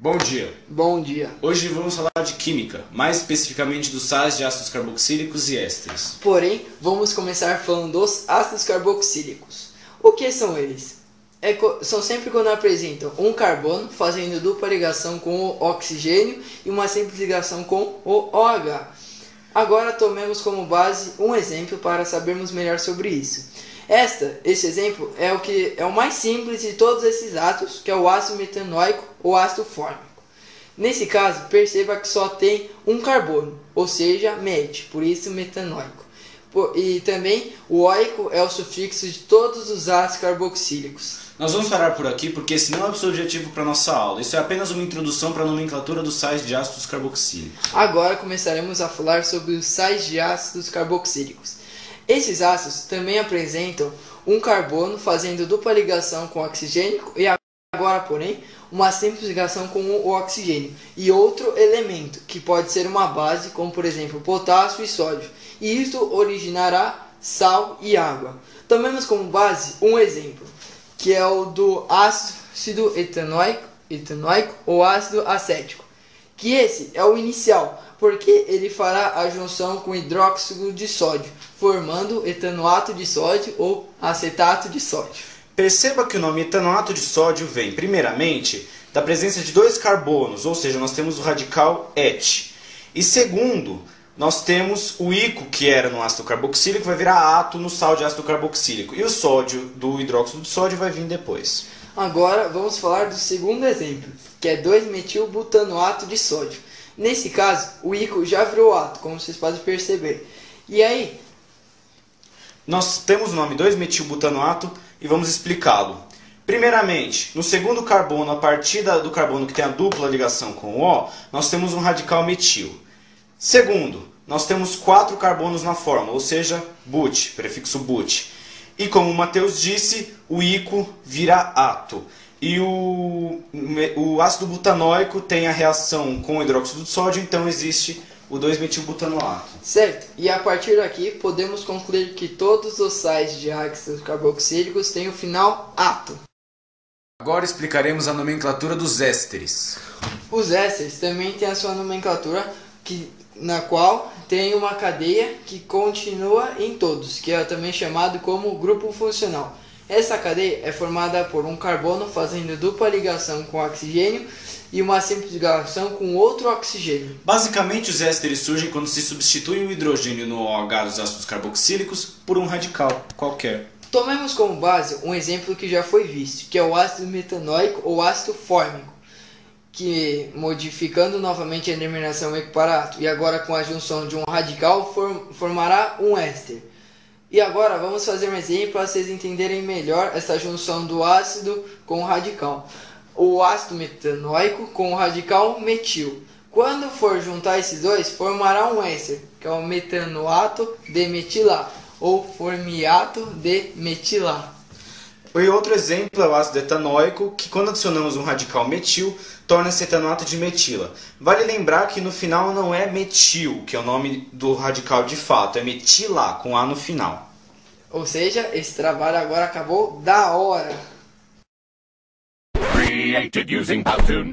Bom dia! Bom dia. Hoje vamos falar de química, mais especificamente dos sais de ácidos carboxílicos e ésteres. Porém, vamos começar falando dos ácidos carboxílicos. O que são eles? São sempre quando apresentam um carbono fazendo dupla ligação com o oxigênio e uma simples ligação com o OH. Agora tomemos como base um exemplo para sabermos melhor sobre isso. Esse exemplo é o mais simples de todos esses átomos, que é o ácido metanoico ou ácido fórmico. Nesse caso, perceba que só tem um carbono, ou seja, met, por isso metanoico. E também o oico é o sufixo de todos os ácidos carboxílicos. Nós vamos parar por aqui porque esse não é o objetivo para a nossa aula. Isso é apenas uma introdução para a nomenclatura dos sais de ácidos carboxílicos. Agora começaremos a falar sobre os sais de ácidos carboxílicos. Esses ácidos também apresentam um carbono fazendo dupla ligação com o oxigênio e agora, porém, uma simples ligação com o oxigênio e outro elemento, que pode ser uma base, como por exemplo potássio e sódio, e isto originará sal e água. Tomemos como base um exemplo, que é o do ácido etanoico ou ácido acético, que esse é o inicial, porque ele fará a junção com hidróxido de sódio, formando etanoato de sódio ou acetato de sódio. Perceba que o nome etanoato de sódio vem, primeiramente, da presença de dois carbonos, ou seja, nós temos o radical et. E segundo, nós temos o ico, que era no ácido carboxílico, vai virar ato no sal de ácido carboxílico. E o sódio do hidróxido de sódio vai vir depois. Agora vamos falar do segundo exemplo, que é 2-metilbutanoato de sódio. Nesse caso, o ico já virou ato, como vocês podem perceber. E aí, nós temos o nome 2-metilbutanoato e vamos explicá-lo. Primeiramente, no segundo carbono, a partir do carbono que tem a dupla ligação com o O, nós temos um radical metil. Segundo, nós temos 4 carbonos na fórmula, ou seja, but, prefixo but. E como o Matheus disse, o ico vira ato. E o ácido butanoico tem a reação com o hidróxido de sódio, então existe o 2-metilbutanoato. Certo, e a partir daqui podemos concluir que todos os sais de ácidos carboxílicos têm o final ato. Agora explicaremos a nomenclatura dos ésteres. Os ésteres também têm a sua nomenclatura, na qual tem uma cadeia que continua em todos, que é também chamado como grupo funcional. Essa cadeia é formada por um carbono fazendo dupla ligação com oxigênio e uma simples ligação com outro oxigênio. Basicamente, os ésteres surgem quando se substitui o hidrogênio no OH dos ácidos carboxílicos por um radical qualquer. Tomemos como base um exemplo que já foi visto, que é o ácido metanoico ou ácido fórmico, que, modificando novamente a denominação eco para ato e agora com a junção de um radical, formará um éster. E agora vamos fazer um exemplo para vocês entenderem melhor essa junção do ácido com o radical. O ácido metanoico com o radical metil. Quando for juntar esses dois, formará um éster, que é o metanoato de metilar, ou formiato de metilar. E outro exemplo é o ácido etanoico, que quando adicionamos um radical metil, torna-se etanoato de metila. Vale lembrar que no final não é metil, que é o nome do radical de fato, é metila, com A no final. Ou seja, esse trabalho agora acabou da hora. Created using Powtoon.